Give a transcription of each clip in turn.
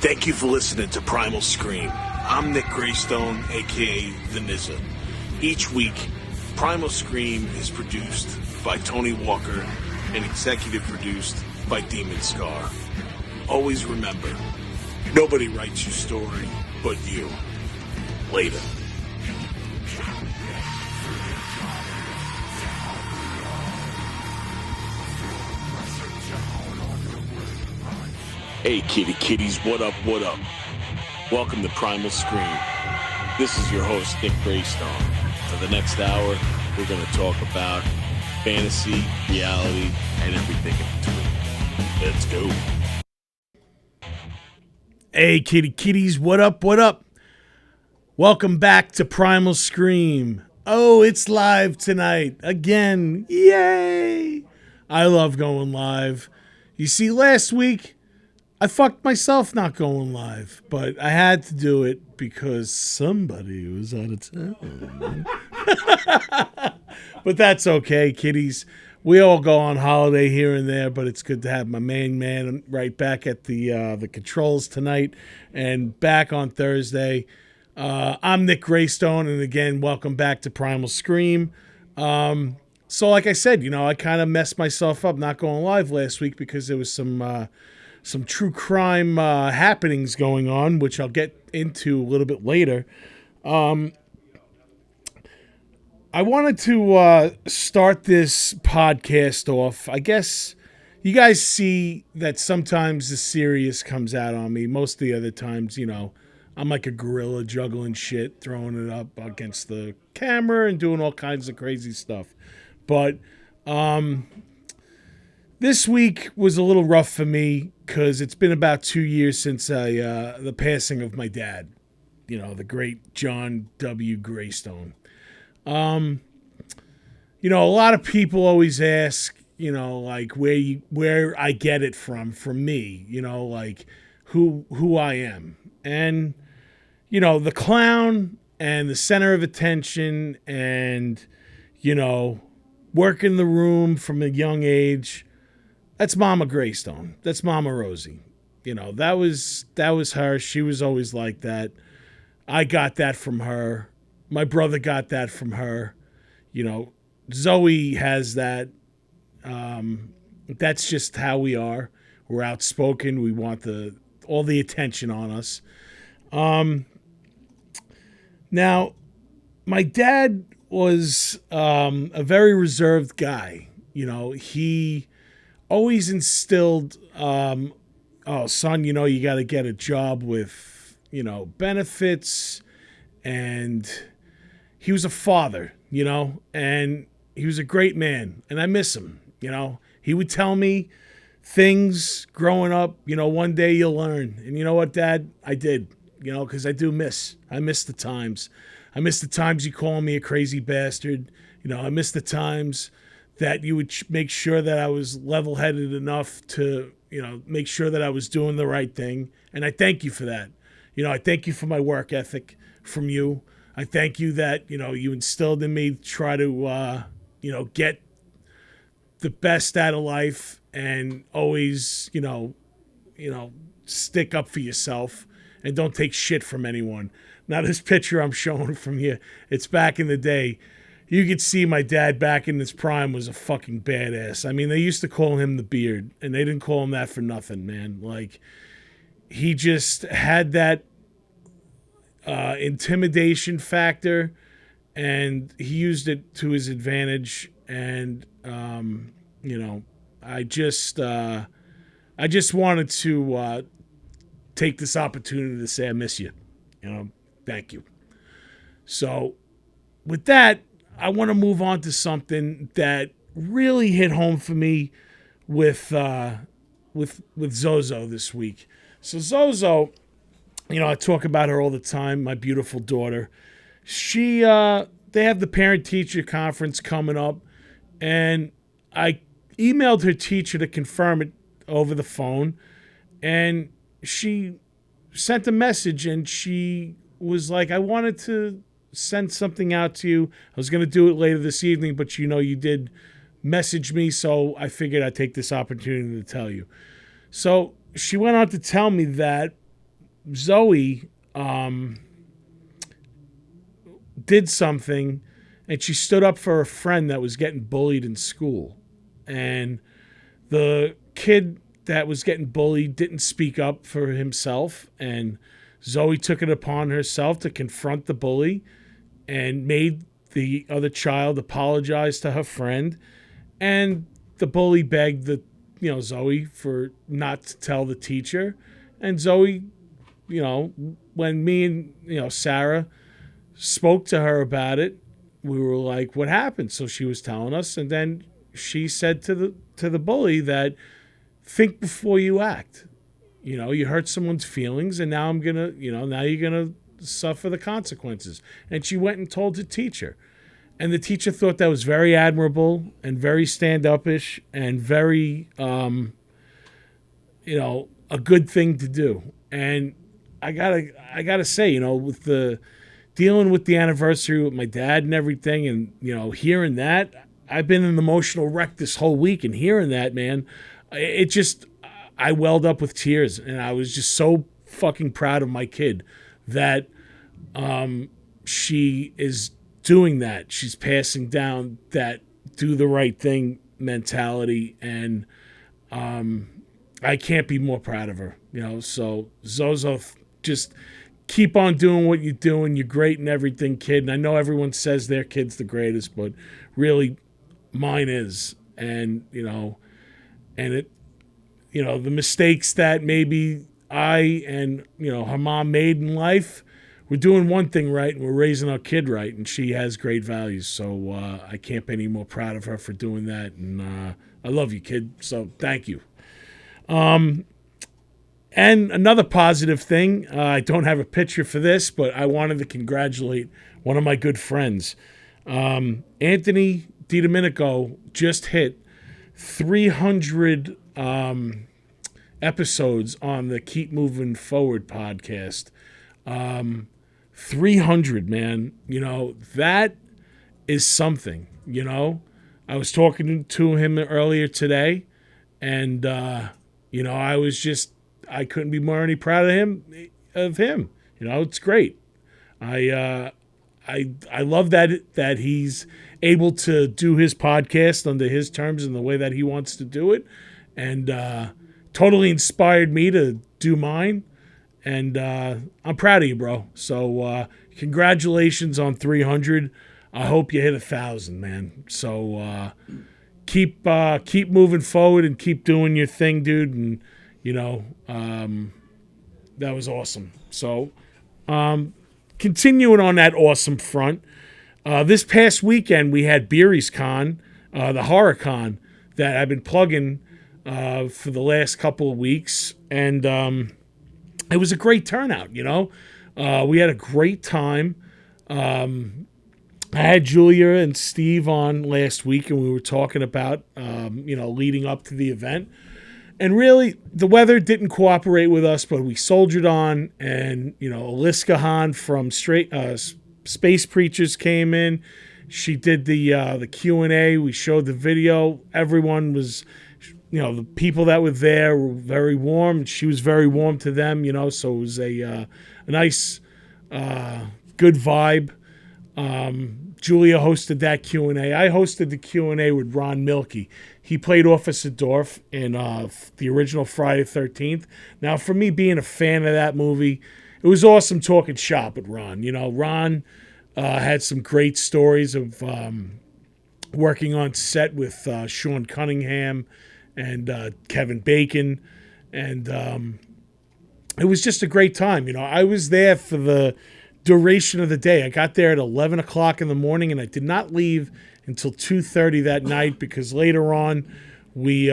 Thank you for listening to Primal Scream. I'm Nick Graystone, aka The Nizza. Each week, Primal Scream is produced by Tony Walker and executive produced by Demon Scar. Always remember, nobody writes your story but you. Later. Hey kitties, what up, what up? Welcome to Primal Scream. This is your host, Nick Graystone. For the next hour, we're going to talk about fantasy, reality, and everything in between. Let's go. Hey kitties, what up, what up? Welcome back to Primal Scream. Oh, it's live tonight. Again, yay! I love going live. You see, last week, I fucked myself not going live, but I had to do it because somebody was out of town. But that's okay, kiddies. We all go on holiday here and there, but it's good to have my main man right back at the controls tonight and back on Thursday. I'm Nick Graystone, and again, welcome back to Primal Scream. So like I said, I kind of messed myself up not going live last week because there was some true crime happenings going on, which I'll get into a little bit later. I wanted to start this podcast off. I guess you guys see that sometimes the serious comes out on me. Most of the other times, I'm like a gorilla juggling shit, throwing it up against the camera and doing all kinds of crazy stuff. But this week was a little rough for me because it's been about 2 years since the passing of my dad, the great John W. Graystone. A lot of people always ask, like where I get it from me, like who I am. And, the clown and the center of attention and, work in the room from a young age. That's Mama Graystone. That's Mama Rosie. That was her. She was always like that. I got that from her. My brother got that from her. Zoe has that. That's just how we are. We're outspoken. We want all the attention on us. Now, my dad was a very reserved guy. He always instilled, oh, son, you got to get a job with, benefits. And he was a father, and he was a great man. And I miss him, He would tell me things growing up, one day you'll learn. And you know what, Dad? I did, because I miss the times. I miss the times you call me a crazy bastard. I miss the times that you would make sure that I was level-headed enough to, make sure that I was doing the right thing. And I thank you for that. I thank you for my work ethic from you. I thank you that, you instilled in me to try to, get the best out of life and always, stick up for yourself and don't take shit from anyone. Now, this picture I'm showing from you, it's back in the day. You could see my dad back in his prime was a fucking badass. I mean, they used to call him the Beard, and they didn't call him that for nothing, man. Like, he just had that intimidation factor, and he used it to his advantage. And I just wanted to take this opportunity to say I miss you. Thank you. So with that, I want to move on to something that really hit home for me with Zozo this week. So Zozo, I talk about her all the time, my beautiful daughter. She, they have the parent-teacher conference coming up, and I emailed her teacher to confirm it over the phone, and she sent a message, and she was like, I wanted to send something out to you. I was going to do it later this evening, but you did message me, so I figured I'd take this opportunity to tell you. So she went on to tell me that Zoe did something, and she stood up for a friend that was getting bullied in school. And the kid that was getting bullied didn't speak up for himself, and Zoe took it upon herself to confront the bully and made the other child apologize to her friend. And the bully begged Zoe for not to tell the teacher. And Zoe, when me and, Sarah spoke to her about it, we were like, what happened? So she was telling us. And then she said to the bully that, think before you act. You hurt someone's feelings, and now now you're going to suffer the consequences. And she went and told the teacher. And the teacher thought that was very admirable and very stand-up-ish and very, a good thing to do. And I gotta say, with dealing with the anniversary with my dad and everything, and hearing that, I've been an emotional wreck this whole week. And hearing that, man, I welled up with tears, and I was just so fucking proud of my kid that she is doing that. She's passing down that do the right thing mentality, and I can't be more proud of her. So Zozo, just keep on doing what you're doing. You're great and everything, kid. And I know everyone says their kid's the greatest, but really, mine is. And the mistakes that maybe I and her mom made in life, we're doing one thing right, and we're raising our kid right, and she has great values. So I can't be any more proud of her for doing that. And I love you, kid. So thank you. And another positive thing, I don't have a picture for this, but I wanted to congratulate one of my good friends. Anthony DiDomenico just hit 300 episodes on the Keep Moving Forward podcast. 300, man. That is something. I was talking to him earlier today, and I couldn't be more any proud of him. It's great. I love that he's able to do his podcast under his terms and the way that he wants to do it, and totally inspired me to do mine. And I'm proud of you, bro. So congratulations on 300. I hope you hit 1,000, man. So keep moving forward and keep doing your thing, dude. And that was awesome. So continuing on that awesome front, this past weekend we had Beery's Con, the HorrorCon that I've been plugging for the last couple of weeks, and it was a great turnout. We had a great time. I had Julia and Steve on last week, and we were talking about leading up to the event. And really, the weather didn't cooperate with us, but we soldiered on. And Aliska Hahn from Space Preachers came in. She did the Q&A. We showed the video. Everyone was, the people that were there were very warm. She was very warm to them. So it was a nice, good vibe. Julia hosted that Q&A. I hosted the Q&A with Ron Milkey. He played Officer Dorf in the original Friday the 13th. Now, for me being a fan of that movie, it was awesome talking shop with Ron. Ron had some great stories of working on set with Sean Cunningham and Kevin Bacon. And it was just a great time. I was there for the duration of the day. I got there at 11 o'clock in the morning, and I did not leave until 2:30 that night, because later on we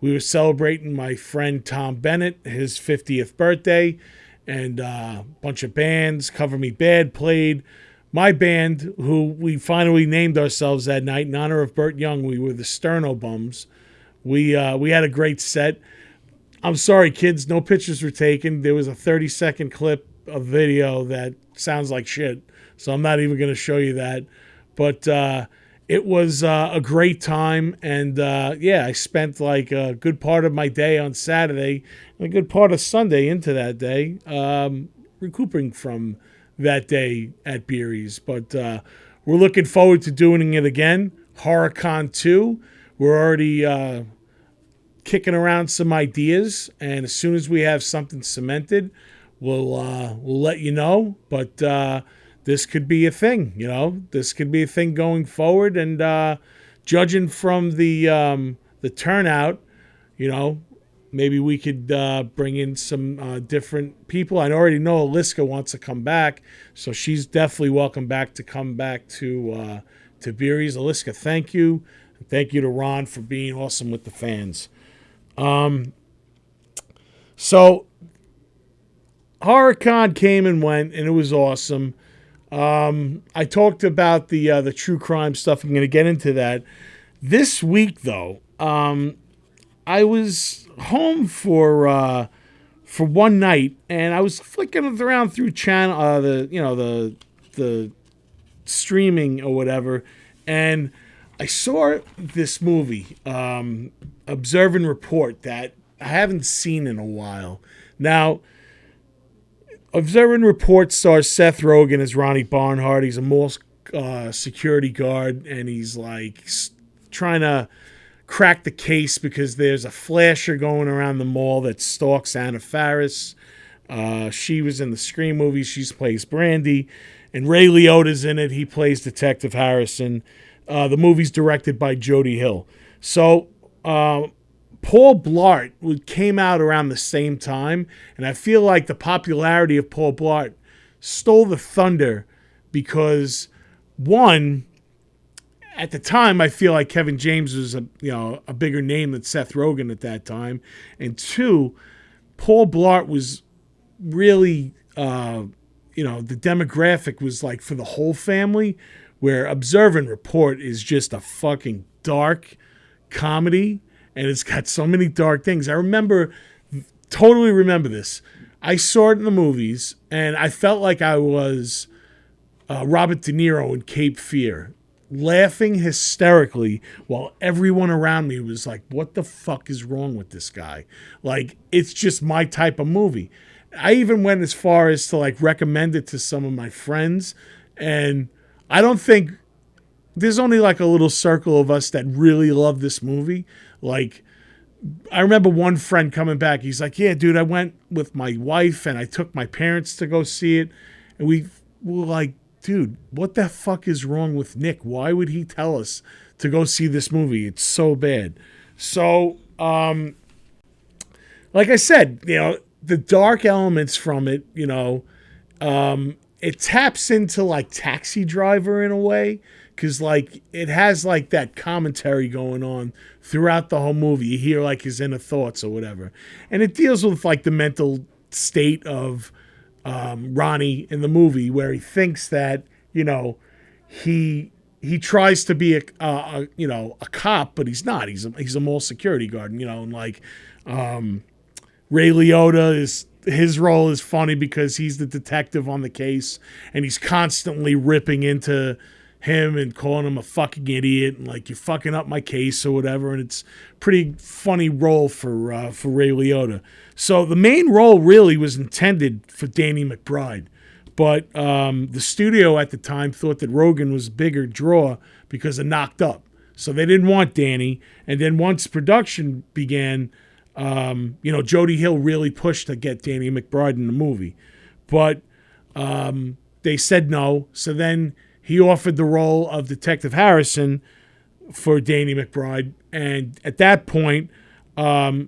were celebrating my friend Tom Bennett, his 50th birthday, and a bunch of bands. Cover Me Bad played. My band, who we finally named ourselves that night in honor of Burt Young, we were the Sterno Bums. We had a great set. I'm sorry, kids, no pictures were taken. There was a 30-second clip of video that sounds like shit, so I'm not even going to show you that. But it was a great time. And I spent like a good part of my day on Saturday and a good part of Sunday into that day recuperating from that day at Beery's. But we're looking forward to doing it again. HorrorCon 2. We're already kicking around some ideas, and as soon as we have something cemented, we'll let you know. But this could be a thing, This could be a thing going forward, and judging from the turnout, maybe we could bring in some different people. I already know Aliska wants to come back, so she's definitely welcome back to come back to Beery's. Aliska, thank you. Thank you to Ron for being awesome with the fans. So HorrorCon came and went, and it was awesome. I talked about the true crime stuff. I'm going to get into that. This week, though, I was home for one night, and I was flicking around through channel the streaming or whatever, and I saw this movie, Observe and Report, that I haven't seen in a while. Now, Observe and Report stars Seth Rogen as Ronnie Barnhart. He's a mall security guard, and he's like trying to crack the case because there's a flasher going around the mall that stalks Anna Faris. She was in the Scream movie. She plays Brandy. And Ray Liotta's in it. He plays Detective Harrison. The movie's directed by Jody Hill. So Paul Blart came out around the same time, and I feel like the popularity of Paul Blart stole the thunder because, one, at the time, I feel like Kevin James was a bigger name than Seth Rogen at that time, and two, Paul Blart was really the demographic was like for the whole family, where Observe and Report is just a fucking dark comedy, and it's got so many dark things. Totally remember this. I saw it in the movies, and I felt like I was Robert De Niro in Cape Fear, laughing hysterically while everyone around me was like, what the fuck is wrong with this guy? Like, it's just my type of movie. I even went as far as to like recommend it to some of my friends, and I don't think there's only like a little circle of us that really love this movie. Like, I remember one friend coming back. He's like, yeah, dude, I went with my wife and I took my parents to go see it. And we were like, dude, what the fuck is wrong with Nick? Why would he tell us to go see this movie? It's so bad. So, like I said, the dark elements from it, it taps into like Taxi Driver in a way, because like it has like that commentary going on throughout the whole movie. You hear like his inner thoughts or whatever, and it deals with like the mental state of Ronnie in the movie, where he thinks that he tries to be a cop, but he's not. He's a mall security guard, and like Ray Liotta his role is funny because he's the detective on the case, and he's constantly ripping into him and calling him a fucking idiot and like, you're fucking up my case or whatever. And it's pretty funny role for Ray Liotta. So the main role really was intended for Danny McBride, but the studio at the time thought that Rogen was a bigger draw because of Knocked Up. So they didn't want Danny. And then once production began, Jody Hill really pushed to get Danny McBride in the movie, but they said no. So then he offered the role of Detective Harrison for Danny McBride, and at that point, Danny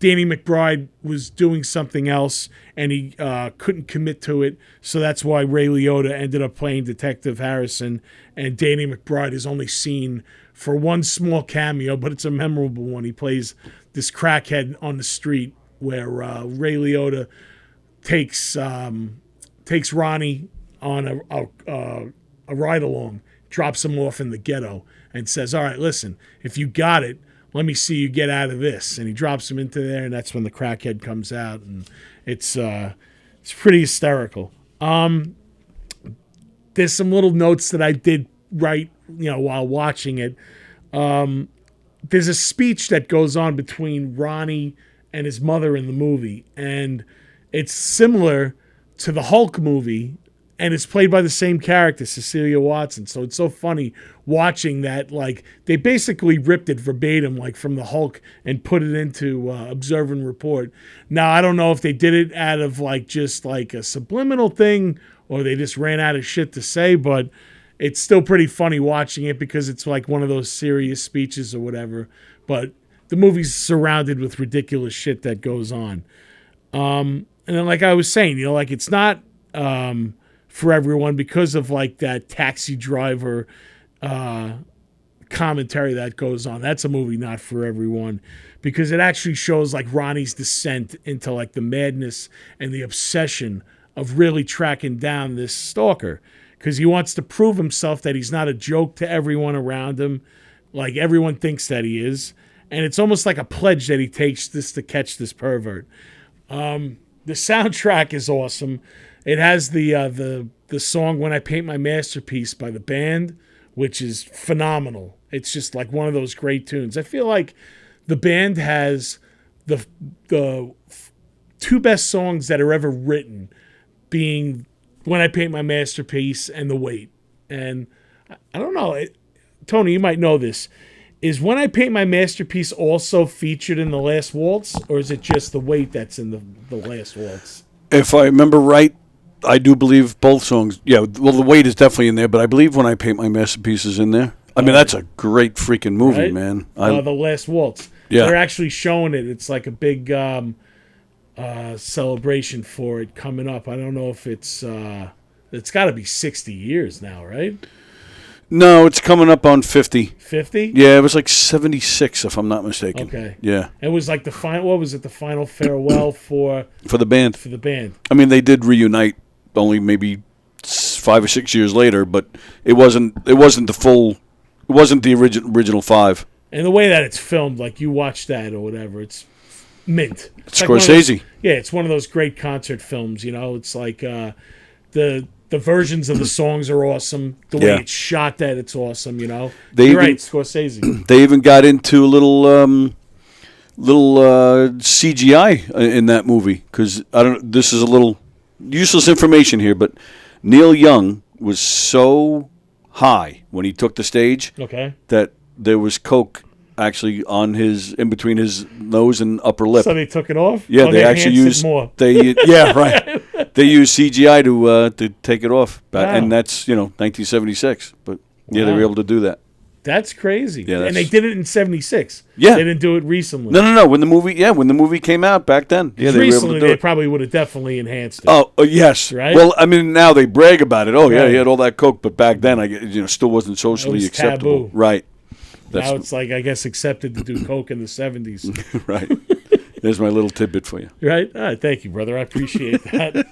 McBride was doing something else, and he couldn't commit to it. So that's why Ray Liotta ended up playing Detective Harrison, and Danny McBride is only seen for one small cameo, but it's a memorable one. He plays this crackhead on the street where Ray Liotta takes Ronnie on a ride along, drops him off in the ghetto, and says, all right, listen, if you got it, let me see you get out of this. And he drops him into there, and that's when the crackhead comes out, and it's pretty hysterical. There's some little notes that I did write while watching it. There's a speech that goes on between Ronnie and his mother in the movie, and it's similar to the Hulk movie, and it's played by the same character, Cecilia Watson. So it's so funny watching that. Like, they basically ripped it verbatim, like from the Hulk, and put it into Observe and Report. Now, I don't know if they did it out of like just like a subliminal thing, or they just ran out of shit to say, but it's still pretty funny watching it because it's like one of those serious speeches or whatever. But the movie's surrounded with ridiculous shit that goes on. And then, like I was saying, like it's not for everyone because of like that Taxi Driver commentary that goes on. That's a movie not for everyone because it actually shows like Ronnie's descent into like the madness and the obsession of really tracking down this stalker. Because he wants to prove himself that he's not a joke to everyone around him, like everyone thinks that he is. And it's almost like a pledge that he takes this to catch this pervert. The soundtrack is awesome. It has the song "When I Paint My Masterpiece" by the band, which is phenomenal. It's just like one of those great tunes. I feel like the band has the two best songs that are ever written, being "When I Paint My Masterpiece" and "The Wait." And I don't know, Tony, you might know this. Is "When I Paint My Masterpiece" also featured in The Last Waltz, or is it just "The Wait" that's in the Last Waltz? If I remember right, I do believe both songs. Yeah, well, "The Wait" is definitely in there, but I believe "When I Paint My Masterpiece" is in there. I mean, that's a great freaking movie, right? Man. The Last Waltz. Yeah. They're actually showing it. It's like a big celebration for it coming up. I don't know if it's got to be 60 years now, right? No, it's coming up on 50. 50? Yeah, it was like 76, if I'm not mistaken. Okay. Yeah. It was like the final. What was it? The final farewell for the band. For the band. I mean, they did reunite only maybe 5 or 6 years later, but it wasn't the full. It wasn't the original 5. And the way that it's filmed, like you watch that or whatever, it's mint. It's Scorsese. It's one of those great concert films. It's like the versions of the songs are awesome. The way it's shot, that it's awesome. You're right, Scorsese. They even got into a little CGI in that movie because I don't. This is a little useless information here, but Neil Young was so high when he took the stage that there was coke actually in between his nose and upper lip. So they took it off? Yeah, they actually used more. Right. They used CGI to take it off, Wow. and that's 1976. But they were able to do that. That's crazy. Yeah, and they did it in 76. Yeah, they didn't do it recently. No. When the movie came out back then, they were able to do it. Probably would have definitely enhanced it. Oh, yes. Right. Well, I mean, now they brag about it. Oh, yeah, he had all that coke, but back then, still wasn't socially acceptable. Taboo. Right. Now it's like, I guess, accepted to do coke in the 70s. Right. There's my little tidbit for you. Right? All right, thank you, brother. I appreciate that.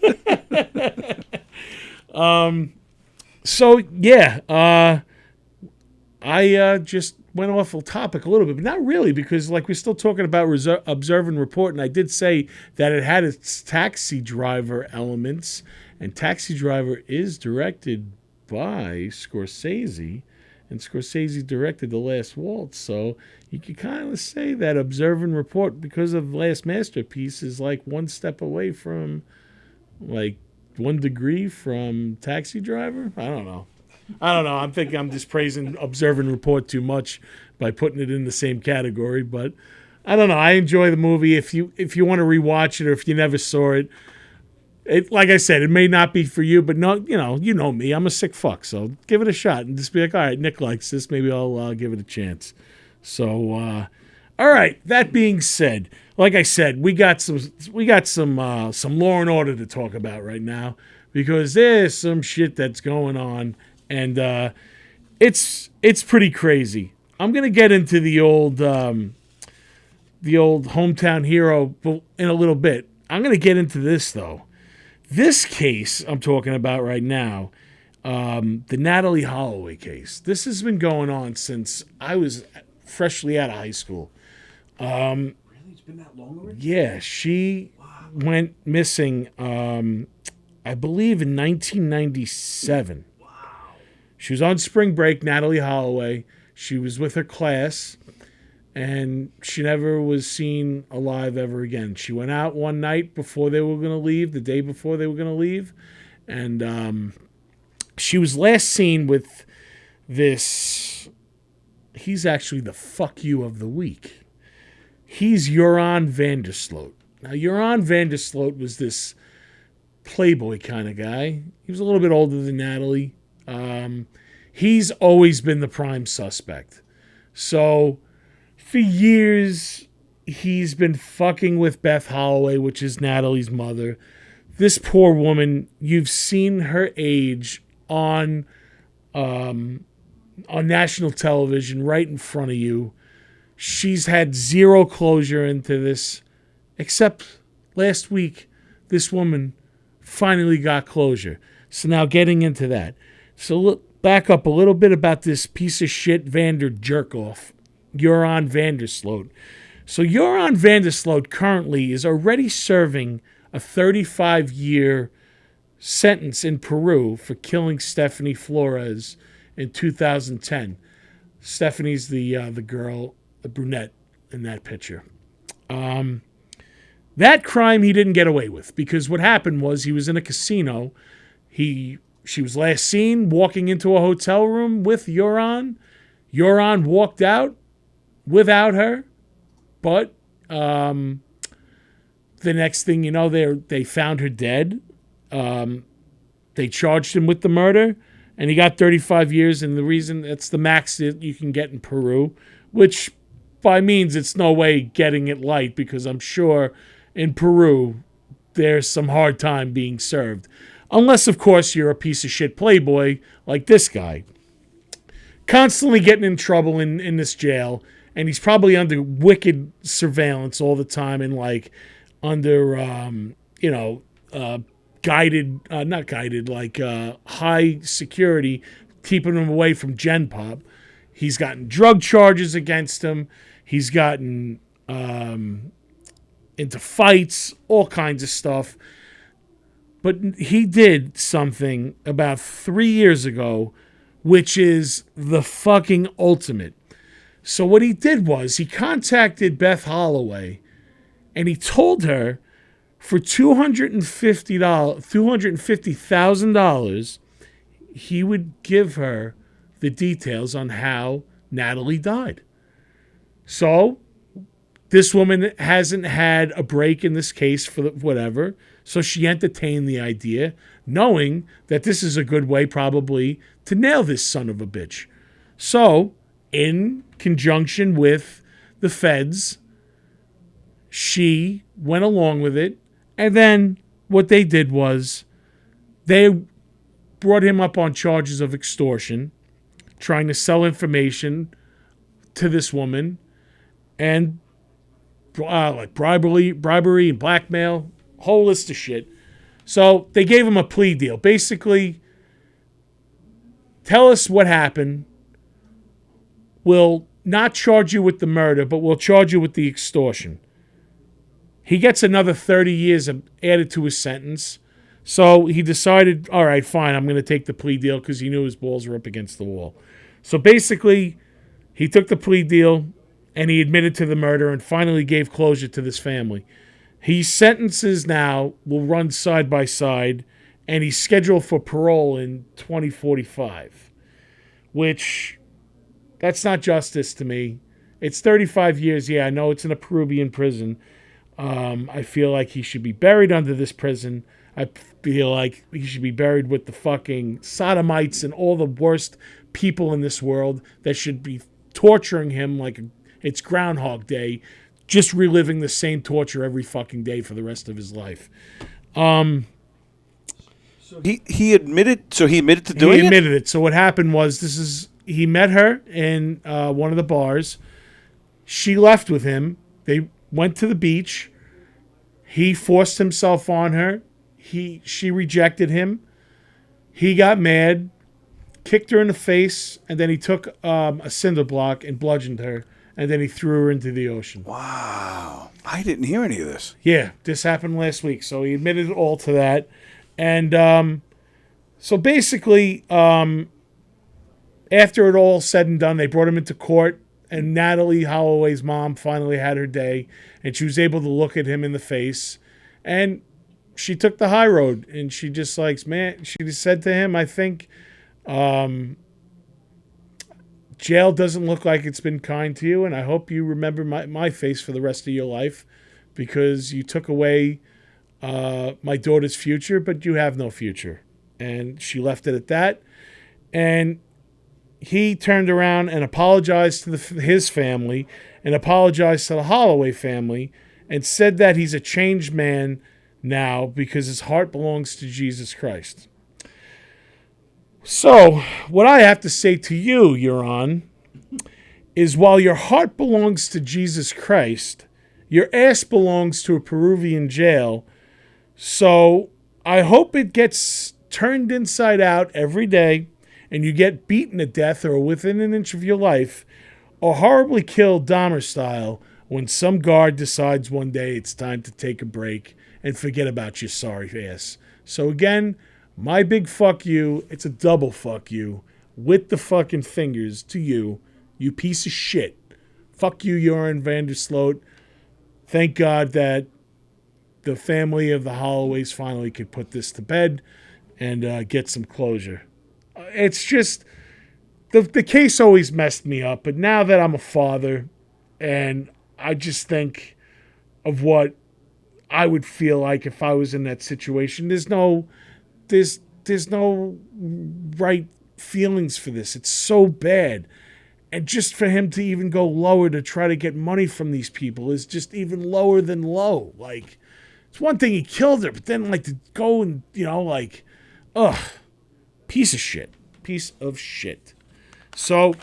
I just went off the topic a little bit, but not really, because like we're still talking about Observe and Report, and I did say that it had its Taxi Driver elements, and Taxi Driver is directed by Scorsese, and Scorsese directed The Last Waltz, so you could kind of say that Observe and Report, because of Last Masterpiece, is like one step away from, like, 1 degree from Taxi Driver. I don't know. I'm thinking I'm just praising Observe and Report too much by putting it in the same category, but I don't know. I enjoy the movie. If you want to rewatch it, or if you never saw it, like I said, it may not be for you, but no, you know me. I'm a sick fuck, so give it a shot and just be like, all right, Nick likes this. Maybe I'll give it a chance. So, all right. That being said, like I said, we got some Law and Order to talk about right now, because there's some shit that's going on, and it's pretty crazy. I'm gonna get into the old hometown hero in a little bit. I'm gonna get into this though. This case I'm talking about right now, the Natalie Holloway case. This has been going on since I was freshly out of high school. Really? It's been that long already? Yeah, she went missing, I believe, in 1997. Wow. She was on spring break, Natalie Holloway. She was with her class, and she never was seen alive ever again. She went out one night before they were going to leave, the day before they were going to leave, and she was last seen with this. He's actually the fuck you of the week. He's Joran Van Der Sloot. Now, Joran Van Der Sloot was this playboy kind of guy. He was a little bit older than Natalie. He's always been the prime suspect. So, for years, he's been fucking with Beth Holloway, which is Natalie's mother. This poor woman, you've seen her age on national television right in front of you. She's had zero closure into this, except last week, this woman finally got closure. So now getting into that. So look, back up a little bit about this piece of shit Vander Jerkoff, Joran Van Der Sloot. So Joran Van Der Sloot currently is already serving a 35-year sentence in Peru for killing Stephanie Flores in 2010. Stephanie's the girl, the brunette in that picture. That crime he didn't get away with, because what happened was he was in a casino. She was last seen walking into a hotel room with Joran. Joran walked out without her, but the next thing you know, they found her dead. They charged him with the murder, and he got 35 years. And the reason that's the max that you can get in Peru, which by means it's no way getting it light, because I'm sure in Peru there's some hard time being served. Unless, of course, you're a piece of shit playboy like this guy. Constantly getting in trouble in this jail, and he's probably under wicked surveillance all the time, and like under, high security, keeping him away from Gen Pop. He's gotten drug charges against him. He's gotten into fights, all kinds of stuff. But he did something about 3 years ago, which is the fucking ultimate. So what he did was he contacted Beth Holloway, and he told her for $250,000, he would give her the details on how Natalie died. So this woman hasn't had a break in this case for whatever. So she entertained the idea, knowing that this is a good way probably to nail this son of a bitch. So, in conjunction with the feds, she went along with it. And then what they did was they brought him up on charges of extortion, trying to sell information to this woman, and like bribery and blackmail, whole list of shit. So they gave him a plea deal. Basically, tell us what happened. We'll not charge you with the murder, but we'll charge you with the extortion. He gets another 30 years added to his sentence. So he decided, all right, fine, I'm going to take the plea deal, because he knew his balls were up against the wall. So basically, he took the plea deal, and he admitted to the murder and finally gave closure to this family. His sentences now will run side by side, and he's scheduled for parole in 2045, which, that's not justice to me. It's 35 years. Yeah, I know it's in a Peruvian prison. I feel like he should be buried under this prison. I feel like he should be buried with the fucking sodomites and all the worst people in this world that should be torturing him like it's Groundhog Day, just reliving the same torture every fucking day for the rest of his life. So he admitted to doing it? He admitted it. So what happened was he met her in one of the bars. She left with him. They went to the beach. He forced himself on her. She rejected him. He got mad, kicked her in the face, and then he took a cinder block and bludgeoned her, and then he threw her into the ocean. Wow. I didn't hear any of this. Yeah, this happened last week. So he admitted all to that. And so basically, after it all said and done, they brought him into court, and Natalie Holloway's mom finally had her day, and she was able to look at him in the face, and she took the high road, and she just she just said to him, I think jail doesn't look like it's been kind to you, and I hope you remember my face for the rest of your life, because you took away my daughter's future, but you have no future. And she left it at that. And he turned around and apologized to his family and apologized to the Holloway family and said that he's a changed man now because his heart belongs to Jesus Christ. So, what I have to say to you, Joran, is while your heart belongs to Jesus Christ, your ass belongs to a Peruvian jail. So, I hope it gets turned inside out every day and you get beaten to death or within an inch of your life, or horribly killed Dahmer style when some guard decides one day it's time to take a break and forget about your sorry ass. So again, my big fuck you, it's a double fuck you, with the fucking fingers to you, you piece of shit. Fuck you, Joran Van Der Sloot. Thank God that the family of the Holloways finally could put this to bed and get some closure. It's just, the case always messed me up, but now that I'm a father and I just think of what I would feel like if I was in that situation, there's no right feelings for this. It's so bad. And just for him to even go lower to try to get money from these people is just even lower than low. Like, it's one thing he killed her, but then to go and, ugh. Piece of shit. So,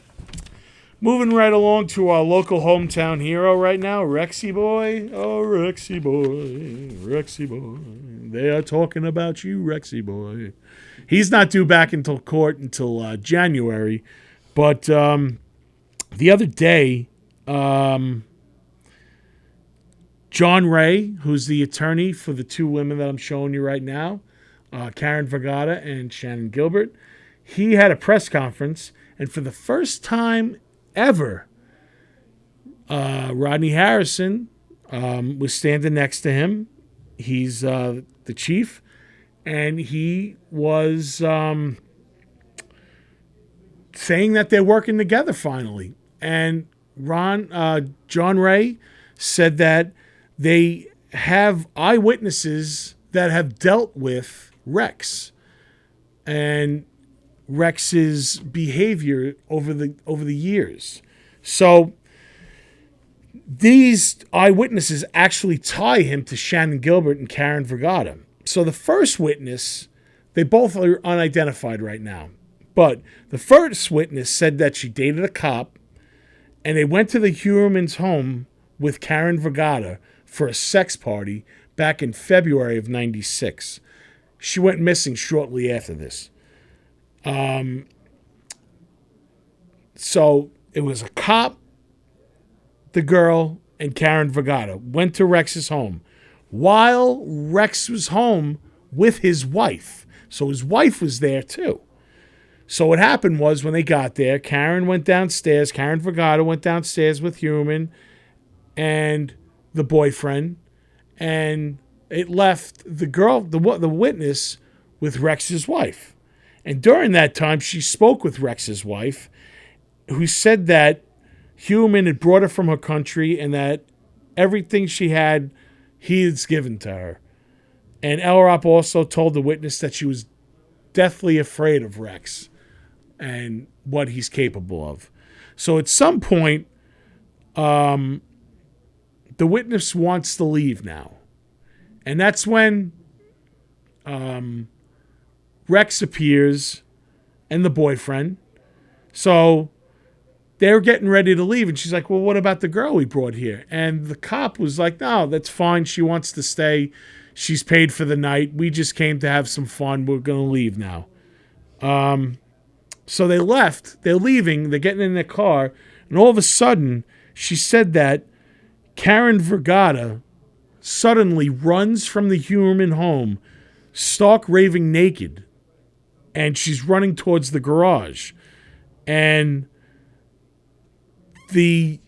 moving right along to our local hometown hero right now, Rexy Boy. Oh, Rexy Boy. They are talking about you, Rexy Boy. He's not due back until court until January. But the other day, John Ray, who's the attorney for the two women that I'm showing you right now, Karen Vergata and Shannon Gilbert, he had a press conference, and for the first time ever, Rodney Harrison was standing next to him. He's the chief, and he was saying that they're working together finally. And John Ray said that they have eyewitnesses that have dealt with Rex and Rex's behavior over the years. So these eyewitnesses actually tie him to Shannon Gilbert and Karen Vergata. So the first witness, they both are unidentified right now, but the first witness said that she dated a cop and they went to the Huerman's home with Karen Vergata for a sex party back in February of '96. She went missing shortly after this. So it was a cop, the girl, and Karen Vergata went to Rex's home while Rex was home with his wife. So his wife was there too. So what happened was when they got there, Karen Vergata went downstairs with Huerman and the boyfriend, and it left the girl, the witness, with Rex's wife. And during that time, she spoke with Rex's wife, who said that Huerman had brought her from her country and that everything she had, he had given to her. And Elrop also told the witness that she was deathly afraid of Rex and what he's capable of. So at some point, the witness wants to leave now. And that's when Rex appears and the boyfriend. So they're getting ready to leave. And she's like, well, what about the girl we brought here? And the cop was like, no, that's fine. She wants to stay. She's paid for the night. We just came to have some fun. We're going to leave now. So they left. They're leaving. They're getting in their car. And all of a sudden, she said that Karen Vergata suddenly runs from the Huerman home, stark raving naked, and she's running towards the garage. And the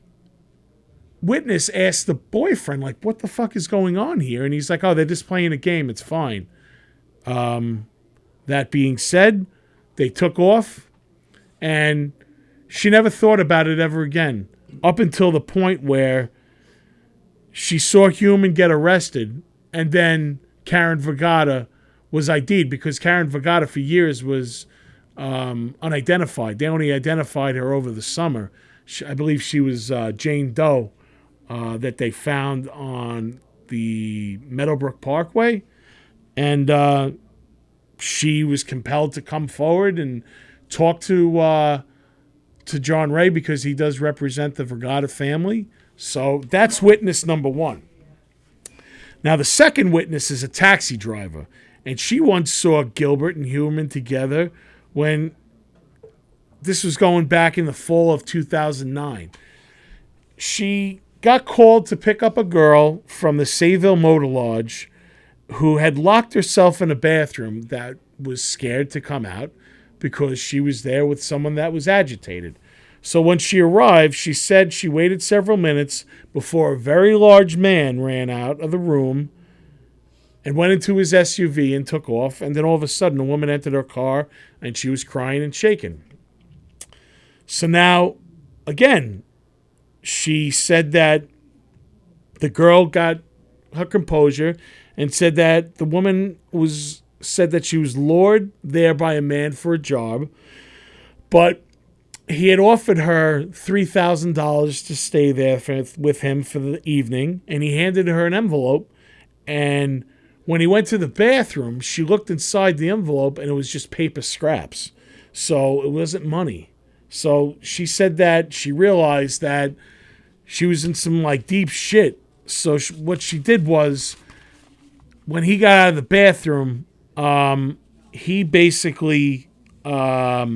witness asked the boyfriend, like, what the fuck is going on here? And he's like, oh, they're just playing a game. It's fine. That being said, they took off, and she never thought about it ever again, up until the point where she saw Human get arrested, and then Karen Vergata was ID'd, because Karen Vergata for years was unidentified. They only identified her over the summer. I believe she was Jane Doe that they found on the Meadowbrook Parkway. And she was compelled to come forward and talk to John Ray, because he does represent the Vergata family. So that's witness number one. Now, the second witness is a taxi driver, and she once saw Gilbert and Human together when this was going back in the fall of 2009. She got called to pick up a girl from the Sayville Motor Lodge who had locked herself in a bathroom that was scared to come out because she was there with someone that was agitated. So when she arrived, she said she waited several minutes before a very large man ran out of the room and went into his SUV and took off. And then all of a sudden, a woman entered her car, and she was crying and shaking. So now, again, she said that the girl got her composure and said that the woman said that she was lured there by a man for a job, but he had offered her $3,000 to stay there with him for the evening, and he handed her an envelope. And when he went to the bathroom, she looked inside the envelope, and it was just paper scraps. So it wasn't money. So she said that she realized that she was in some deep shit. So what she did was, when he got out of the bathroom, he basically got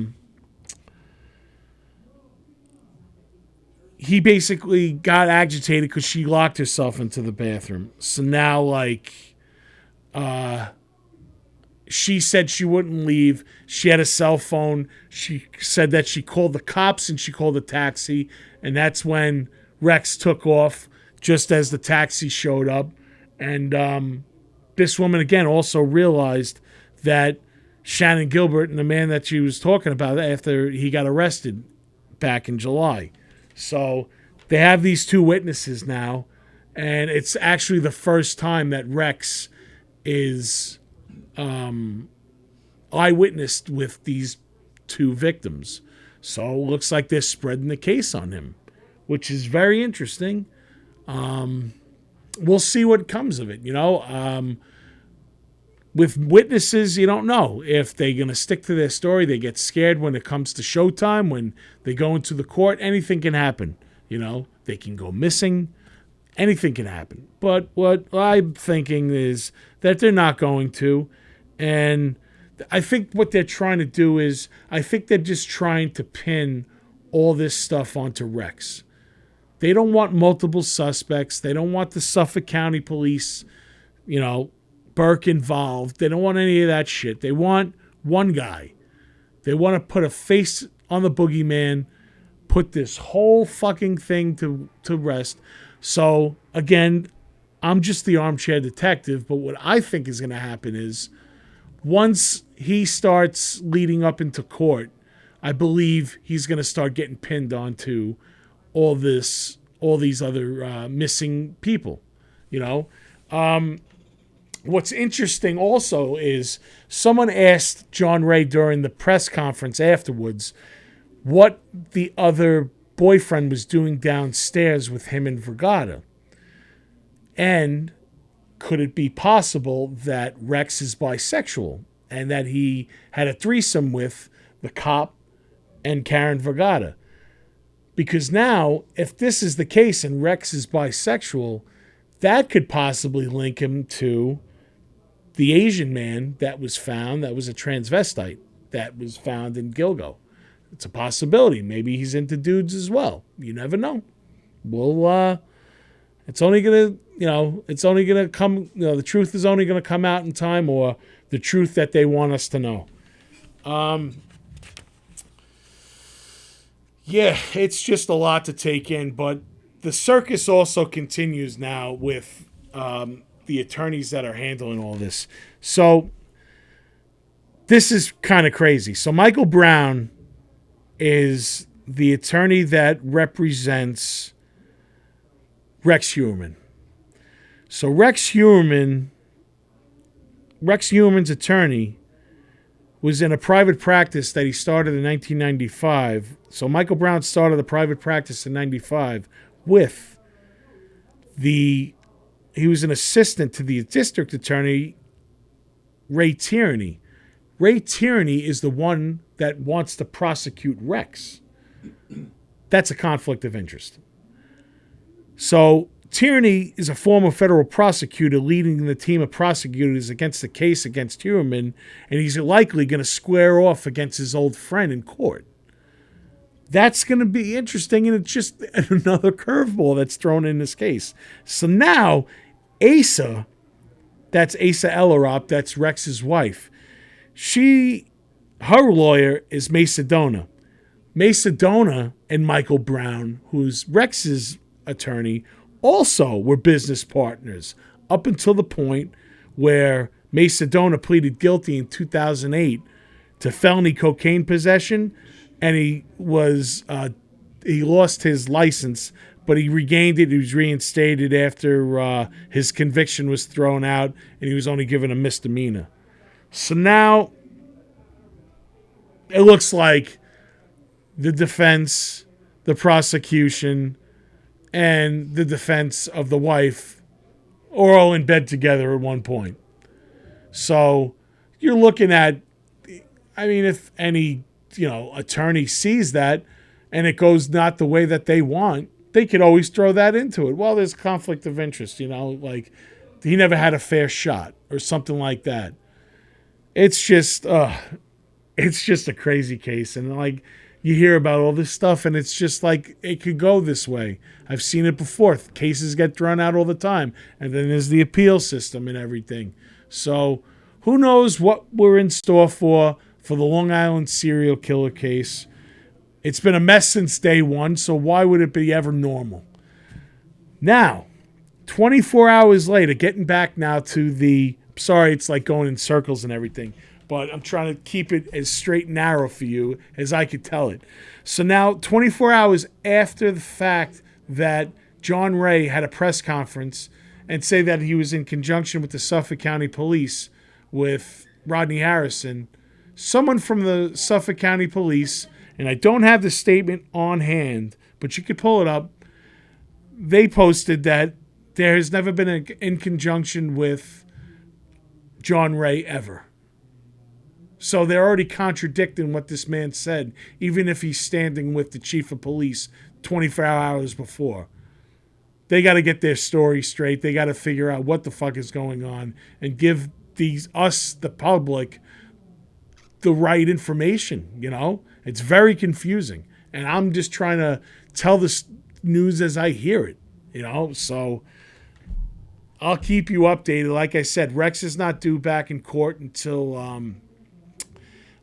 agitated because she locked herself into the bathroom. So now, she said she wouldn't leave. She had a cell phone. She said that she called the cops and she called a taxi. And that's when Rex took off, just as the taxi showed up. And this woman, again, also realized that Shannon Gilbert and the man that she was talking about after he got arrested back in July. So they have these two witnesses now, and it's actually the first time that Rex is eyewitnessed with these two victims. So it looks like they're spreading the case on him, which is very interesting. We'll see what comes of it, With witnesses, you don't know if they're going to stick to their story. They get scared when it comes to showtime, when they go into the court. Anything can happen, They can go missing. Anything can happen. But what I'm thinking is that they're not going to. And I think what they're trying to do is, I think they're just trying to pin all this stuff onto Rex. They don't want multiple suspects. They don't want the Suffolk County Police, Burke involved. They don't want any of that shit. They want one guy. They want to put a face on the boogeyman, put this whole fucking thing to rest. So, again, I'm just the armchair detective, but what I think is going to happen is, once he starts leading up into court, I believe he's going to start getting pinned onto all these other missing people, What's interesting also is someone asked John Ray during the press conference afterwards what the other boyfriend was doing downstairs with him and Vergata. And could it be possible that Rex is bisexual and that he had a threesome with the cop and Karen Vergata? Because now, if this is the case and Rex is bisexual, that could possibly link him to the Asian man that was found, that was a transvestite, that was found in Gilgo. It's a possibility. Maybe he's into dudes as well. You never know. Well, it's only going to come, the truth is only going to come out in time, or the truth that they want us to know. Yeah, it's just a lot to take in, but the circus also continues now with the attorneys that are handling all this. So this is kind of crazy. So Michael Brown is the attorney that represents Rex Heuermann. So Rex Heuermann's attorney was in a private practice that he started in 1995. So Michael Brown started a private practice in 95 with he was an assistant to the district attorney, Ray Tierney. Ray Tierney is the one that wants to prosecute Rex. That's a conflict of interest. So Tierney is a former federal prosecutor leading the team of prosecutors against the case against Heuermann, and he's likely going to square off against his old friend in court. That's going to be interesting, and it's just another curveball that's thrown in this case. So now, Asa, that's Asa Ellerop, that's Rex's wife, her lawyer is Macedona. Macedona and Michael Brown, who's Rex's attorney, also were business partners up until the point where Macedona pleaded guilty in 2008 to felony cocaine possession, and he lost his license, but he regained it. He was reinstated after his conviction was thrown out, and he was only given a misdemeanor. So now it looks like the defense, the prosecution, and the defense of the wife are all in bed together at one point. So you're looking at, if any, attorney sees that and it goes not the way that they want, they could always throw that into it. Well, there's conflict of interest, like he never had a fair shot or something like that. It's just a crazy case. And like, you hear about all this stuff, and it's just like it could go this way. I've seen it before. Cases get thrown out all the time, and then there's the appeal system and everything. So who knows what we're in store for the Long Island serial killer case. It's been a mess since day one, so why would it be ever normal? Now, 24 hours later, getting back now to sorry, it's like going in circles and everything, but I'm trying to keep it as straight and narrow for you as I could tell it. So now, 24 hours after the fact that John Ray had a press conference and say that he was in conjunction with the Suffolk County Police with Rodney Harrison, someone from the Suffolk County Police, and I don't have the statement on hand, but you could pull it up, they posted that there has never been in conjunction with John Ray ever. So they're already contradicting what this man said, even if he's standing with the chief of police 24 hours before. They got to get their story straight. They got to figure out what the fuck is going on and give us, the public, the right information, It's very confusing. And I'm just trying to tell this news as I hear it, So I'll keep you updated. Like I said, Rex is not due back in court until...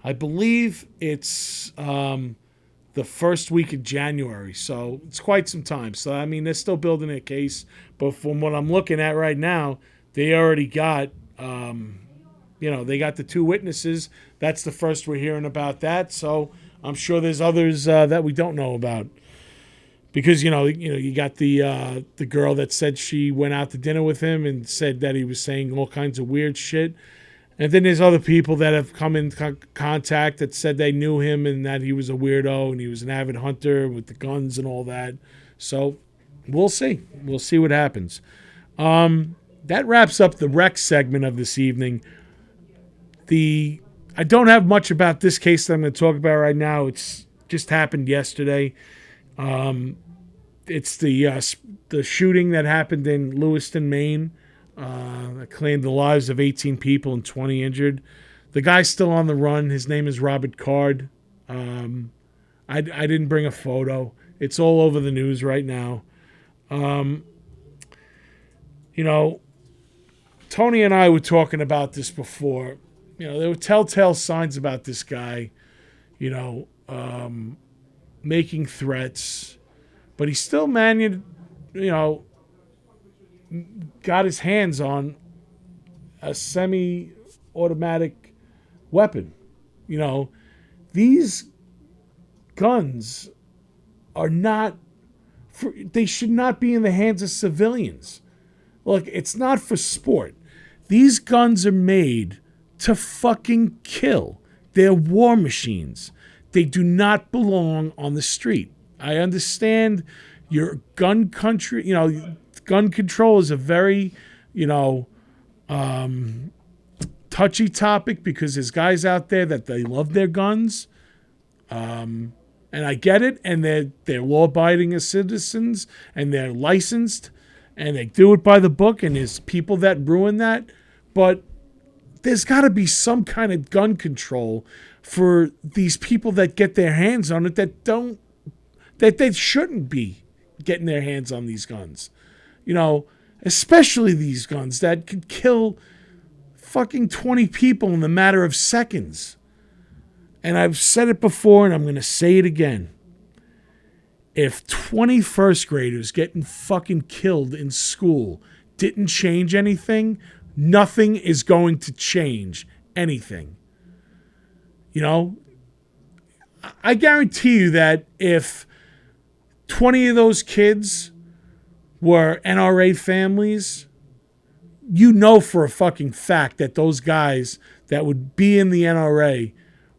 I believe it's the first week of January, so it's quite some time. So, they're still building a case, but from what I'm looking at right now, they already got, they got the two witnesses. That's the first we're hearing about that, so I'm sure there's others that we don't know about. Because, you got the girl that said she went out to dinner with him and said that he was saying all kinds of weird shit. And then there's other people that have come in contact that said they knew him and that he was a weirdo and he was an avid hunter with the guns and all that. So we'll see. We'll see what happens. That wraps up the Rex segment of this evening. I don't have much about this case that I'm going to talk about right now. It's just happened yesterday. It's the shooting that happened in Lewiston, Maine. Claimed the lives of 18 people and 20 injured. The guy's still on the run. His name is Robert Card. I didn't bring a photo. It's all over the news right now. Tony and I were talking about this before. There were telltale signs about this guy. making threats, but he still got his hands on a semi-automatic weapon. These guns are not, they should not be in the hands of civilians. Look, it's not for sport. These guns are made to fucking kill. They're war machines. They do not belong on the street. I understand your gun country, gun control is a very, touchy topic because there's guys out there that they love their guns. And I get it. And they're law-abiding citizens and they're licensed and they do it by the book. And there's people that ruin that. But there's got to be some kind of gun control for these people that get their hands on it that they shouldn't be getting their hands on these guns. Especially these guns that could kill fucking 20 people in the matter of seconds. And I've said it before and I'm going to say it again. If 20 first graders getting fucking killed in school didn't change anything, nothing is going to change anything. I guarantee you that if 20 of those kids were NRA families, for a fucking fact that those guys that would be in the NRA,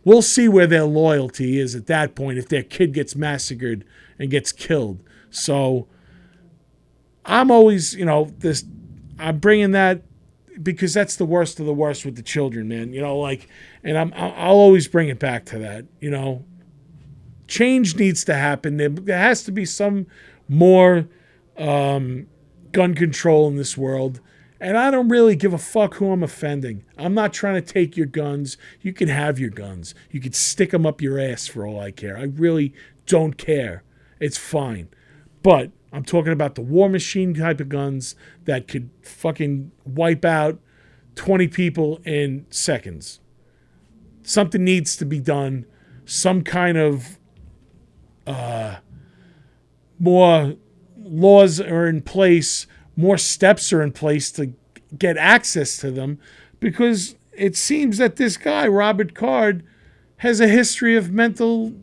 we'll see where their loyalty is at that point if their kid gets massacred and gets killed. So I'm always, I'm bringing that because that's the worst of the worst with the children, man. And I'll always bring it back to that. Change needs to happen. There has to be some more gun control in this world. And I don't really give a fuck who I'm offending. I'm not trying to take your guns. You can have your guns. You can stick them up your ass for all I care. I really don't care. It's fine. But I'm talking about the war machine type of guns that could fucking wipe out 20 people in seconds. Something needs to be done. Some kind of more laws are in place, more steps are in place to get access to them, because it seems that this guy, Robert Card, has a history of mental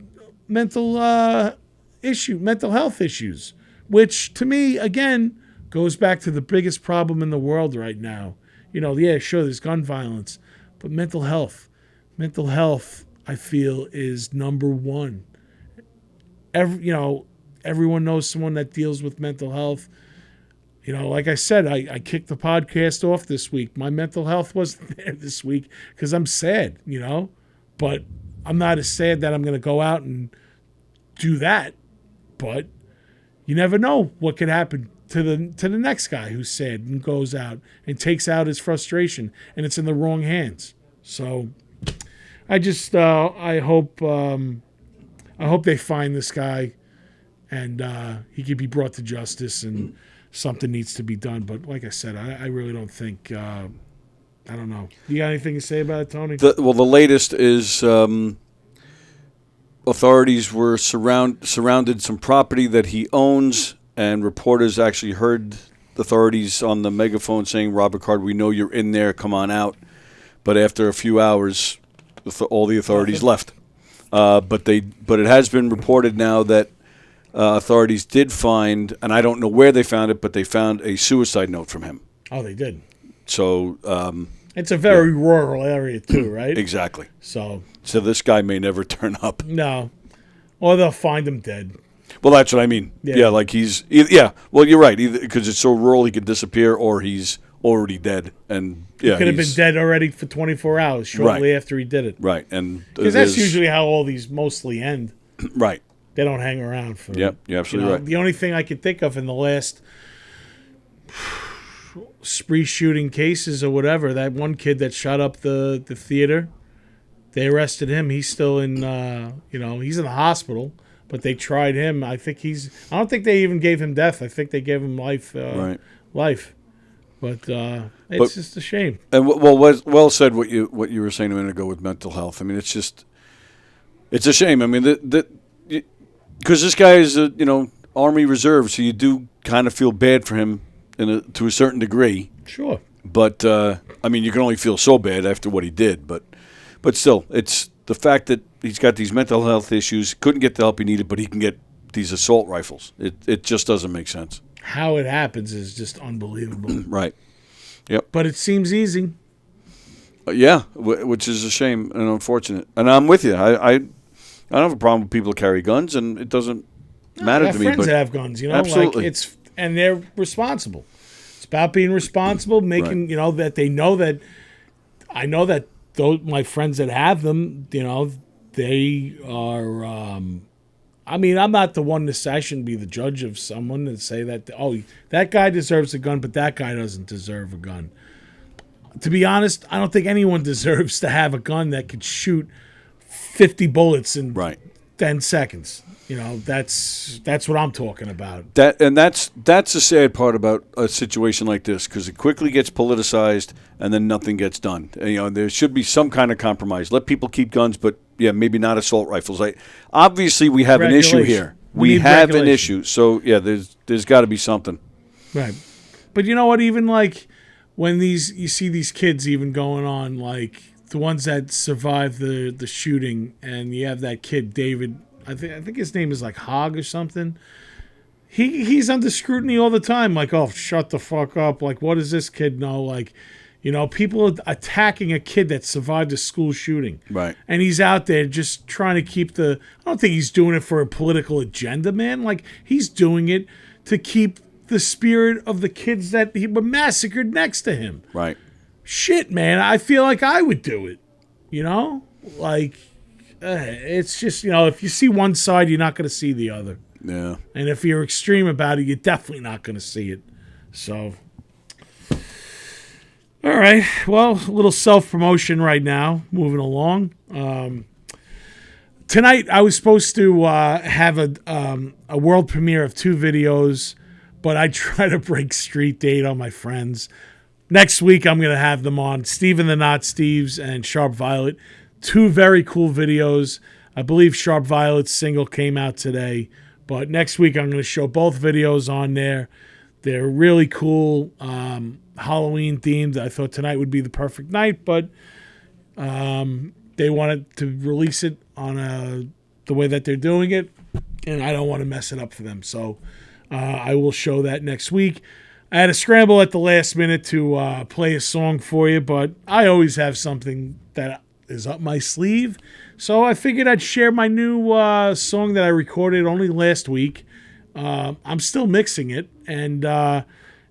health issues, which to me, again, goes back to the biggest problem in the world right now. Sure, there's gun violence, but mental health, I feel, is number one. Everyone knows someone that deals with mental health. Like I said, I kicked the podcast off this week. My mental health wasn't there this week because I'm sad, but I'm not as sad that I'm going to go out and do that. But you never know what could happen to the next guy who's sad and goes out and takes out his frustration, and it's in the wrong hands. So I just I hope they find this guy and he can be brought to justice and something needs to be done. But like I said, I really don't think, I don't know. You got anything to say about it, Tony? The latest is authorities were surrounded some property that he owns, and reporters actually heard authorities on the megaphone saying, "Robert Card, we know you're in there, come on out." But after a few hours, all the authorities left. But it has been reported now that authorities did find, and I don't know where they found it, but they found a suicide note from him. Oh, they did. So it's a very rural area too, right? Exactly. So this guy may never turn up. No, or they'll find him dead. Well, that's what I mean. Yeah, like he's Well, you're right, either because it's so rural he could disappear, or he's already dead, and he could have been dead already for 24 hours shortly after he did it. Right, and because that's usually how all these mostly end. Right. They don't hang around for. Yep, you're absolutely right. The only thing I could think of in the last spree shooting cases or whatever, that one kid that shot up the theater, they arrested him. He's still in, he's in the hospital, but they tried him. I don't think they even gave him death. I think they gave him life. Life. But it's just a shame. And well said what you were saying a minute ago with mental health. I mean, it's a shame. I mean, because this guy is a Army Reserve, so you do kind of feel bad for him to a certain degree. Sure. But I mean, you can only feel so bad after what he did. But still, it's the fact that he's got these mental health issues, couldn't get the help he needed, but he can get these assault rifles. It just doesn't make sense. How it happens is just unbelievable. Right. Yep. But it seems easy. Yeah, which is a shame and unfortunate. And I'm with you. I don't have a problem with people who carry guns, and it doesn't matter to me. Friends that have guns, absolutely. like and they're responsible. It's about being responsible, making that they know that. I know that my friends that have them, they are. I mean, I'm not the one to say I shouldn't be the judge of someone and say that, that guy deserves a gun, but that guy doesn't deserve a gun. To be honest, I don't think anyone deserves to have a gun that could shoot 50 bullets in 10 seconds. That's what I'm talking about. That's the sad part about a situation like this, because it quickly gets politicized and then nothing gets done. And, there should be some kind of compromise. Let people keep guns, but maybe not assault rifles. Obviously, we have an issue here. We have an issue. So there's got to be something. Right. But you know what? Even like when you see these kids even going on, like the ones that survived the shooting, and you have that kid David. I think his name is like Hogg or something. He's under scrutiny all the time. Like, oh, shut the fuck up. Like, what does this kid know? Like, people are attacking a kid that survived a school shooting. Right. And he's out there just trying to keep I don't think he's doing it for a political agenda, man. Like, he's doing it to keep the spirit of the kids that were massacred next to him. Right. Shit, man. I feel like I would do it. Like... it's just, if you see one side, you're not going to see the other. Yeah. And if you're extreme about it, you're definitely not going to see it. So, all right. Well, a little self-promotion right now, moving along. Tonight, I was supposed to have a world premiere of 2 videos, but I try to break street date on my friends. Next week, I'm going to have them on, Steven the Not Steves and Sharp Violet. 2 very cool videos. I believe Sharp Violet's single came out today. But next week, I'm going to show both videos on there. They're really cool, Halloween themed. I thought tonight would be the perfect night, but they wanted to release it on the way that they're doing it, and I don't want to mess it up for them. So I will show that next week. I had to scramble at the last minute to play a song for you, but I always have something that is up my sleeve. So I figured I'd share my new song that I recorded only last week. I'm still mixing it, and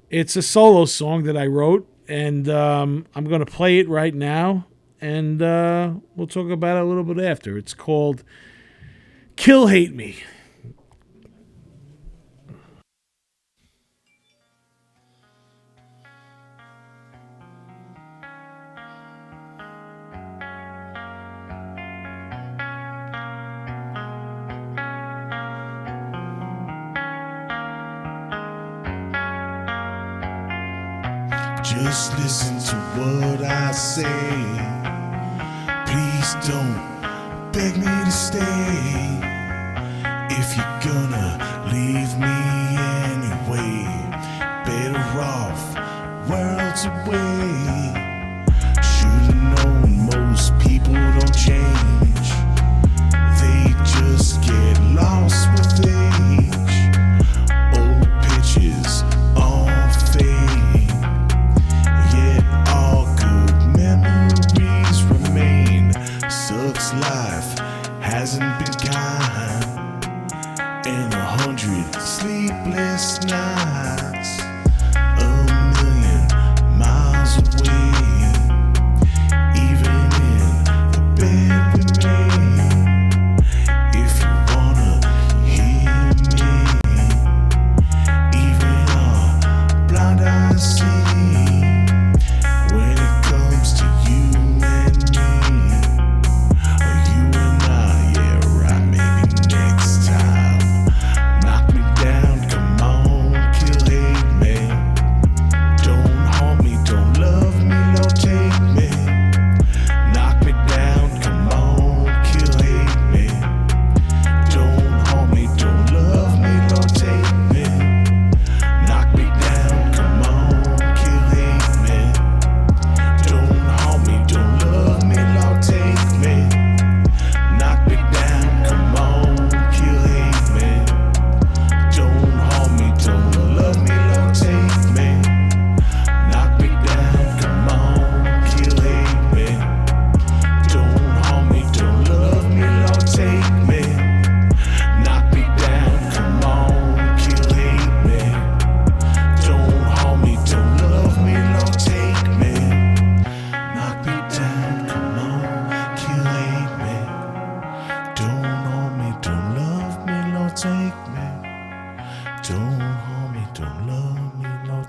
it's a solo song that I wrote, and I'm going to play it right now, and we'll talk about it a little bit after. It's called Killhateme. Just listen to what I say. Please don't beg me to stay. If you're gonna leave me anyway, better off worlds away. Should've known most people don't change. They just get lost with age. Old pictures all fade, yet all good memories remain. Sucks life hasn't been kind, and 100 sleepless nights, a million miles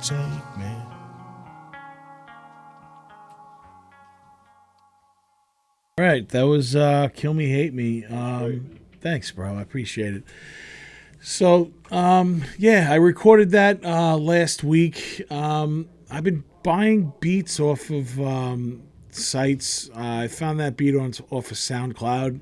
take, man. All right, that was Kill Me, Hate Me. Thanks, bro. I appreciate it. So, yeah, I recorded that last week. I've been buying beats off of sites. I found that beat off of SoundCloud.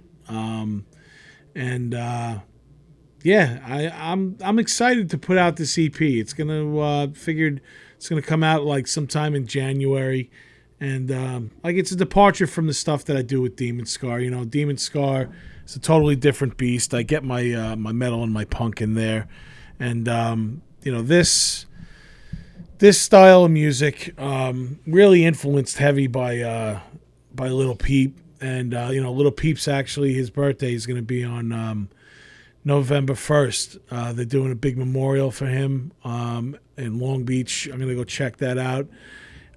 Yeah, I'm excited to put out this EP. It's figured it's gonna come out like sometime in January, and like it's a departure from the stuff that I do with Demon Scar. You know, Demon Scar is a totally different beast. I get my my metal and my punk in there, and you know this style of music really influenced heavy by Little Peep, and you know Little Peep's actually his birthday is gonna be on November 1st. They're doing a big memorial for him in Long Beach. I'm going to go check that out.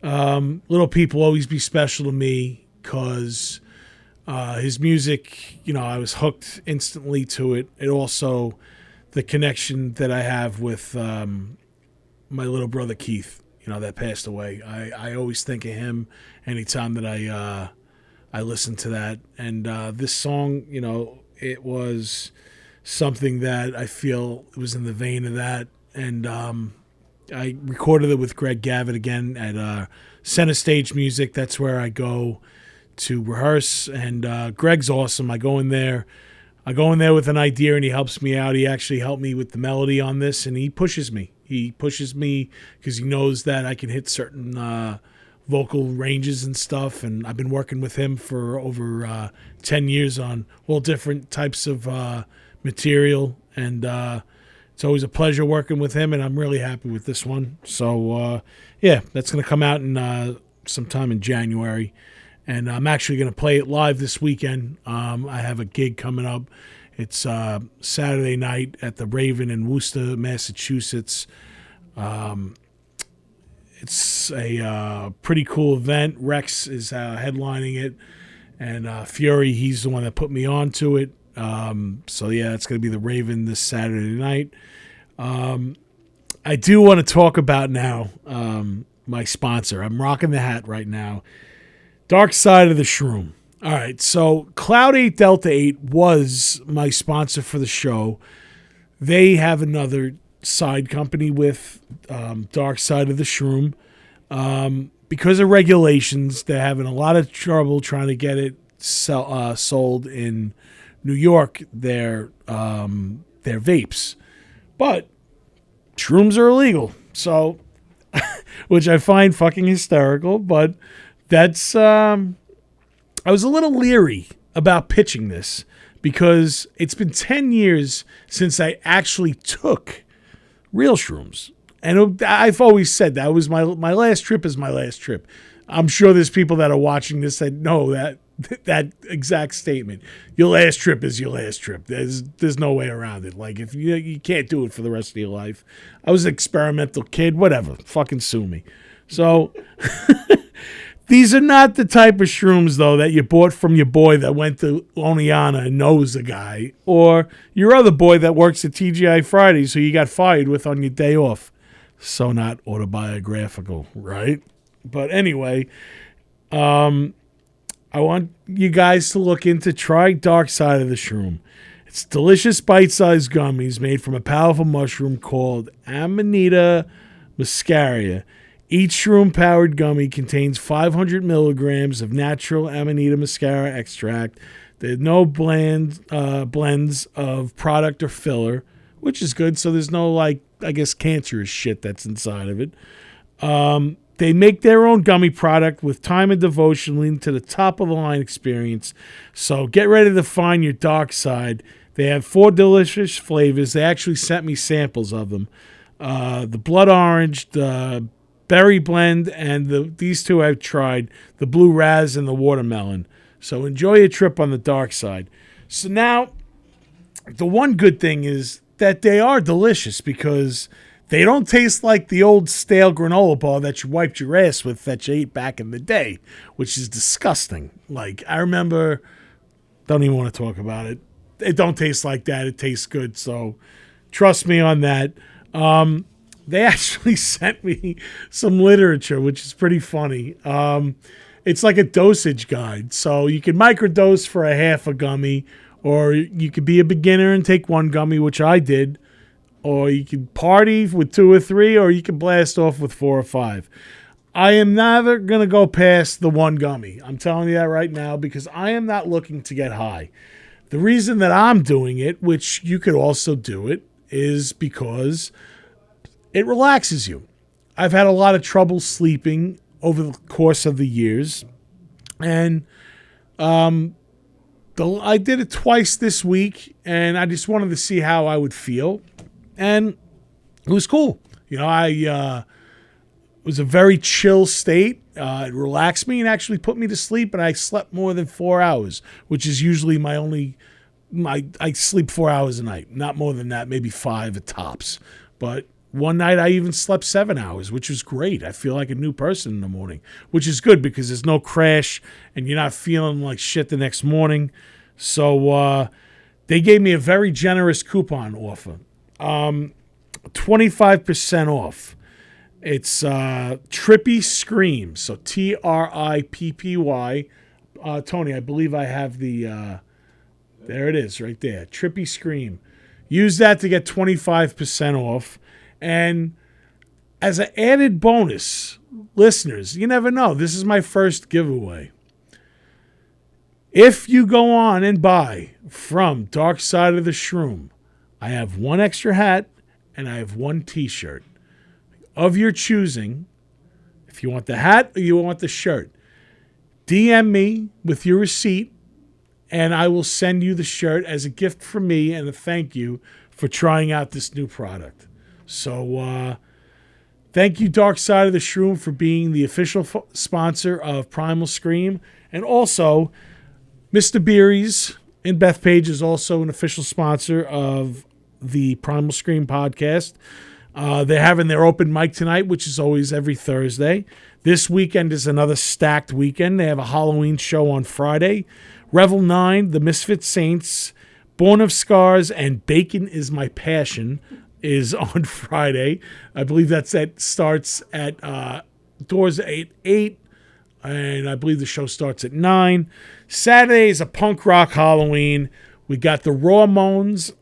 Little Peep will always be special to me because his music, you know, I was hooked instantly to it. It also, the connection that I have with my little brother Keith, you know, that passed away. I always think of him anytime that I listen to that. And this song, you know, it was something that I feel was in the vein of that, and I recorded it with Greg Gavitt again at Center Stage Music. That's where I go to rehearse, and Greg's awesome. I go in there with an idea, and he helps me out. He actually helped me with the melody on this, and he pushes me. He pushes me because he knows that I can hit certain vocal ranges and stuff, and I've been working with him for over 10 years on all different types of material, and it's always a pleasure working with him, and I'm really happy with this one. So yeah, that's going to come out in sometime in January, and I'm actually going to play it live this weekend. I have a gig coming up. It's Saturday night at the Raven in Worcester, Massachusetts. It's a pretty cool event. Rex is headlining it, and Fury, he's the one that put me on to it. So yeah, it's going to be the Raven this Saturday night. I do want to talk about now my sponsor. I'm rocking the hat right now. Dark Side of the Shroom. All right, so Cloud 8 Delta 8 was my sponsor for the show. They have another side company with Dark Side of the Shroom. Because of regulations, they're having a lot of trouble trying to get it sold in New York, their vapes, but shrooms are illegal. So, which I find fucking hysterical. But that's I was a little leery about pitching this because it's been 10 years since I actually took real shrooms, and I've always said that was my last trip is my last trip. I'm sure there's people that are watching this that know that exact statement. Your last trip is your last trip. There's no way around it. Like, if you can't do it for the rest of your life. I was an experimental kid, whatever. Fucking sue me. So these are not the type of shrooms though that you bought from your boy that went to Loniana and knows a guy, or your other boy that works at TGI Fridays who you got fired with on your day off. So not autobiographical, right? But anyway, I want you guys to look into try Dark Side of the Shroom. It's delicious bite-sized gummies made from a powerful mushroom called Amanita muscaria. Each shroom-powered gummy contains 500 milligrams of natural Amanita muscaria extract. There's no blends of product or filler, which is good. So there's no, like, I guess, cancerous shit that's inside of it. They make their own gummy product with time and devotion leading to the top-of-the-line experience. So get ready to find your dark side. They have 4 delicious flavors. They actually sent me samples of them. The blood orange, the berry blend, and these 2 I've tried, the blue raz and the watermelon. So enjoy your trip on the dark side. So now, the one good thing is that they are delicious because they don't taste like the old stale granola bar that you wiped your ass with that you ate back in the day, which is disgusting. Like, I remember, don't even want to talk about it. It don't taste like that. It tastes good. So trust me on that. they actually sent me some literature, which is pretty funny. It's like a dosage guide. So you can microdose for a half a gummy, or you could be a beginner and take one gummy, which I did, or you can party with 2 or 3, or you can blast off with 4 or 5. I am never going to go past the 1 gummy. I'm telling you that right now, because I am not looking to get high. The reason that I'm doing it, which you could also do it, is because it relaxes you. I've had a lot of trouble sleeping over the course of the years, and I did it twice this week, and I just wanted to see how I would feel, and it was cool. You know, it was a very chill state. It relaxed me and actually put me to sleep, and I slept more than 4 hours, which is usually I sleep 4 hours a night, not more than that, maybe 5 at tops. But one night I even slept 7 hours, which was great. I feel like a new person in the morning, which is good because there's no crash and you're not feeling like shit the next morning. So they gave me a very generous coupon offer, 25% off. It's Trippy Scream, so TRIPPY. Tony, I believe I have the... there it is right there, Trippy Scream. Use that to get 25% off. And as an added bonus, listeners, you never know. This is my first giveaway. If you go on and buy from Dark Side of the Shroom, I have 1 extra hat and I have 1 t-shirt of your choosing. If you want the hat or you want the shirt, DM me with your receipt and I will send you the shirt as a gift from me and a thank you for trying out this new product. So thank you, Dark Side of the Shroom, for being the official sponsor of Primal Scream. And also, Mr. Beery's in Bethpage is also an official sponsor of the Primal Scream podcast. They're having their open mic tonight, which is always every Thursday. This weekend is another stacked weekend. They have a Halloween show on Friday. Revel 9, The Misfit Saints, Born of Scars, and Bacon is My Passion is on Friday. I believe that starts at doors at 8, and I believe the show starts at 9. Saturday is a punk rock Halloween. We got the Raw Moans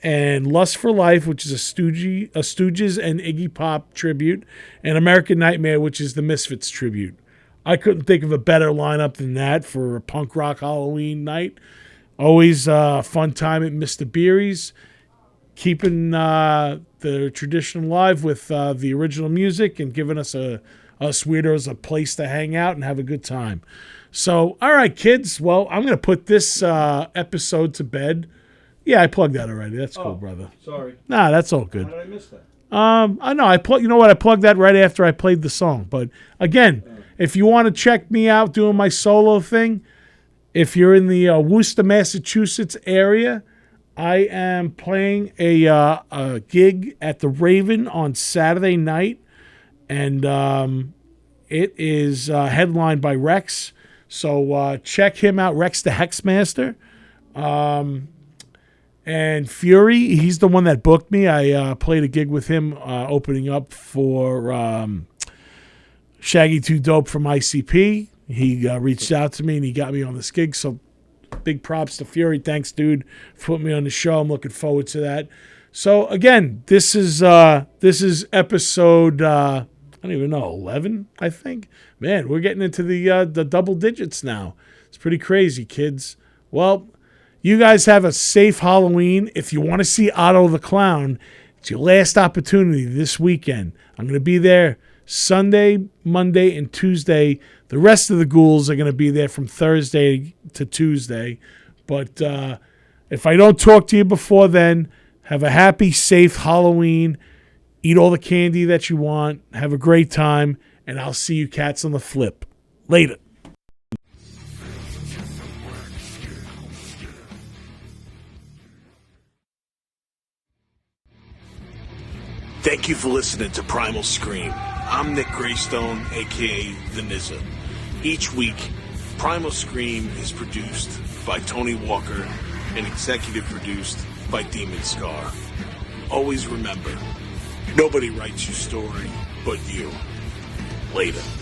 and Lust for Life, which is a Stooges and Iggy Pop tribute, and American Nightmare, which is the Misfits tribute. I couldn't think of a better lineup than that for a punk rock Halloween night. Always a fun time at Mr. Beery's, keeping the tradition alive with the original music and giving us weirdos a place to hang out and have a good time. So, all right, kids. Well, I'm going to put this episode to bed. Yeah, I plugged that already. That's cool, brother. Sorry. Nah, that's all good. How did I miss that? I know. You know what? I plugged that right after I played the song. But again, if you want to check me out doing my solo thing, if you're in the Worcester, Massachusetts area, I am playing a gig at the Raven on Saturday night, and it is headlined by Rex. So check him out, Rex the Hexmaster. And Fury, he's the one that booked me. I played a gig with him opening up for Shaggy 2 Dope from ICP. He reached out to me and he got me on this gig. So big props to Fury. Thanks, dude, for putting me on the show. I'm looking forward to that. So again, this is episode I don't even know, 11, I think. Man, we're getting into the double digits now. It's pretty crazy, kids. Well, you guys have a safe Halloween. If you want to see Otto the Clown, it's your last opportunity this weekend. I'm going to be there Sunday, Monday, and Tuesday. The rest of the ghouls are going to be there from Thursday to Tuesday. But if I don't talk to you before then, have a happy, safe Halloween. Eat all the candy that you want. Have a great time. And I'll see you cats on the flip. Later. Thank you for listening to Primal Scream. I'm Nick Graystone, a.k.a. The Nizza. Each week, Primal Scream is produced by Tony Walker and executive produced by Demon Scar. Always remember, Nobody writes your story but you. Later.